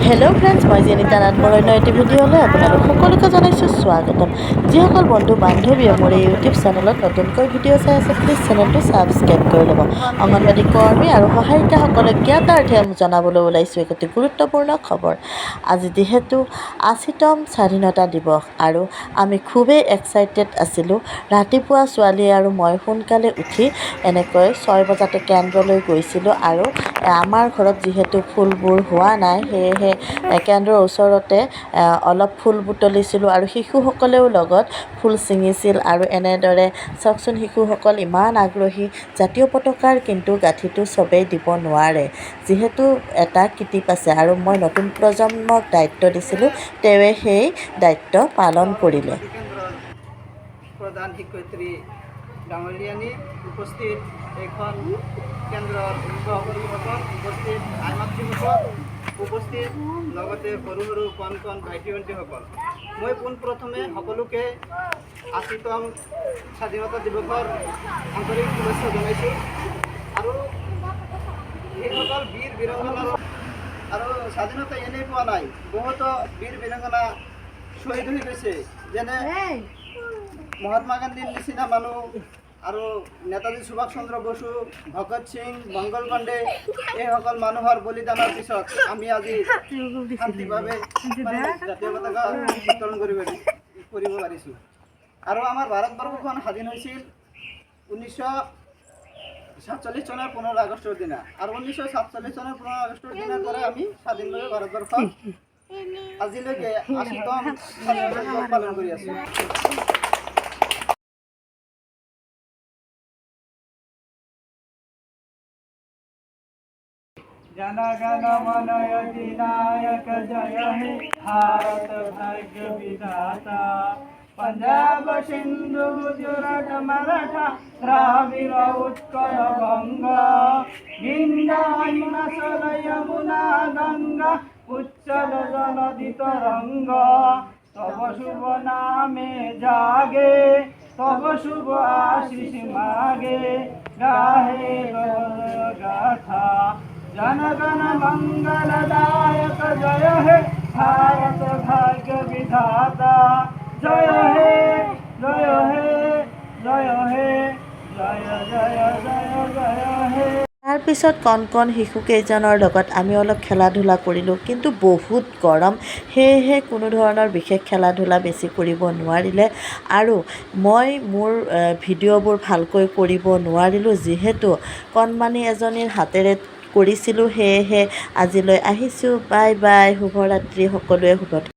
Hello' friends, মই জেনিতা নাথ মোৰ অন্য এটি ভিডিঅ'লৈ আপোনালোক সকলোকে জনাইছোঁ স্বাগতম। যিসকল বন্ধু বান্ধৱীয়ে মোৰ এই ইউটিউব চেনেলত নতুনকৈ ভিডিঅ' চাই আছে, প্লিজ চেনেলটো ছাবস্ক্ৰাইব কৰি ল'ব। অংগনবাড়ী কৰ্মী আৰু সহায়িকাসকলক জ্ঞাতাৰ্থে জনাবলৈ ওলাইছোঁ এক অতি গুৰুত্বপূৰ্ণ খবৰ। আজি যিহেতু ৮০তম স্বাধীনতা দিৱস আৰু আমি খুবেই এক্সাইটেড আছিলোঁ। ৰাতিপুৱা ছোৱালী আৰু মই সোনকালে উঠি এনেকৈ ৬ বজাতে কেন্দ্ৰলৈ গৈছিলোঁ আৰু আমাৰ ঘৰত যিহেতু ফুলবোৰ হোৱা নাই, সেয়েহে কেন্দ্ৰৰ ওচৰতে অলপ ফুল বুটলিছিলোঁ আৰু শিশুসকলেও লগত ফুল ছিঙিছিল। আৰু এনেদৰে চাওকচোন, শিশুসকল ইমান আগ্ৰহী। জাতীয় পতাকাৰ কিন্তু গাঁঠিটো চবেই দিব নোৱাৰে, যিহেতু এটা কিটিপ আছে আৰু মই নতুন প্ৰজন্মক দায়িত্ব দিছিলোঁ, তেওঁৱে সেই দায়িত্ব পালন কৰিলে। প্ৰধান শিক্ষয়িত্ৰী ডাঙৰীয়ানী উপস্থিত, এইখন কেন্দ্ৰৰ সহকৰ্মীসকল উপস্থিত, আইমাতৃসকল উপস্থিত, লগতে সৰু সৰু কণ কণ ভাইটি ভণ্টিসকল, মই পোনপ্ৰথমে সকলোকে ৮০তম স্বাধীনতা দিৱসৰ আন্তৰিক শুভেচ্ছা জনাইছোঁ। আৰু এইসকল বীৰ বীৰাংগনাৰ আৰু স্বাধীনতা এনেই পোৱা নাই, বহুতো বীৰ বীৰাংগনা শ্বহীদ হৈ গৈছে, যেনে মহাত্মা গান্ধীৰ নিচিনা মানুহ আৰু নেতাজী সুভাষ চন্দ্ৰ বসু, ভগত সিং, মংগল পাণ্ডে, এইসকল মানুহৰ বলিদানৰ পিছত আমি আজি শান্তিভাৱে জাতীয় পতাকা উত্তোলন কৰিব পাৰিছোঁ। আৰু আমাৰ ভাৰতবৰ্ষখন স্বাধীন হৈছিল 1947 চনৰ 15 আগষ্টৰ দিনা, আৰু 1947 চনৰ 15 আগষ্টৰ দিনাৰ পৰাই আমি স্বাধীনভাৱে ভাৰতবৰ্ষ আজিলৈকে ৮০তম স্বাধীনতা দিৱস পালন কৰি আছোঁ। जन गण मन अधिनायक जय हे भारत भाग्य विधाता, पंजाब सिंधु गुजरात मराठा द्राविड़ उत्कल गंगा, विंध्य हिमाचल यमुना गंगा, उच्चल जलधि तरंगा, तब शुभ नामे जागे, तब शुभ आशीष मागे, गाहे गाथा जनगण मंगलदायक जय हे भारत भाग्य विधाता, जय हे जय हे जय हे जय जय जय जय हे। তাৰপিছত কণ কণ শিশুকেইজনৰ লগত আমি অলপ খেলা ধূলা কৰিলোঁ, কিন্তু বহুত গৰম, সেয়েহে কোনো ধৰণৰ বিশেষ খেলা ধূলা বেছি কৰিব নোৱাৰিলে। আৰু মই মোৰ ভিডিঅ'বোৰ ভালকৈ কৰিব নোৱাৰিলোঁ, যিহেতু কণমানি এজনীৰ হাতেৰে কৰিছিলোঁ। সেয়েহে আজিলৈ আহিছোঁ, বাই বাই, শুভৰাত্ৰি, সকলোৱে শুভ